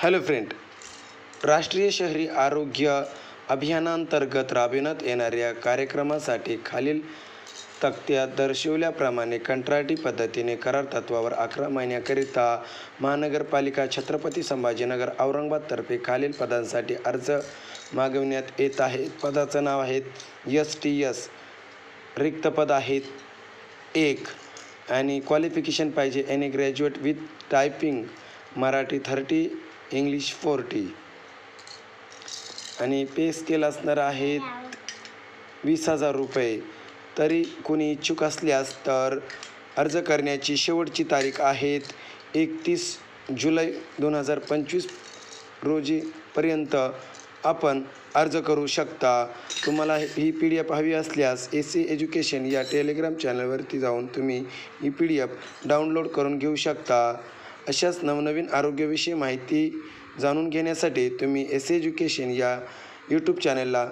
Hello friend, राष्ट्रीय शहरी आरोग्य अभियानांतर्गत राबविण्यात येणाऱ्या कार्यक्रमासाठी खालील तक्त्यात दर्शविल्याप्रमाणे कंत्राटी पद्धतीने करार तत्त्वावर 11 महिन्याकरिता महानगरपालिका छत्रपती संभाजीनगर औरंगाबादतर्फे खालील पदांसाठी अर्ज मागविण्यात येत आहेत. पदाचं नाव आहेत STS. रिक्त पद आहेत 1 आणि क्वालिफिकेशन पाहिजे any graduate with typing Marathi 30 English 40 आणि पे स्केल असणार आहेत 20,000 रुपये. तरी कोणी इच्छुक असल्यास तर अर्ज करण्याची शेवटची तारीख आहेत 31 जुलै 2025 रोजीपर्यंत आपण अर्ज करू शकता. तुम्हाला ही PDF हवी असल्यास AC एज्युकेशन या टेलिग्राम चॅनलवरती जाऊन तुम्ही ही PDF डाउनलोड करून घेऊ शकता. अशाच नवनवीन आरोग्यविषयी माहिती जाणून घेण्यासाठी तुम्ही AC एज्युकेशन या यूट्यूब चॅनलला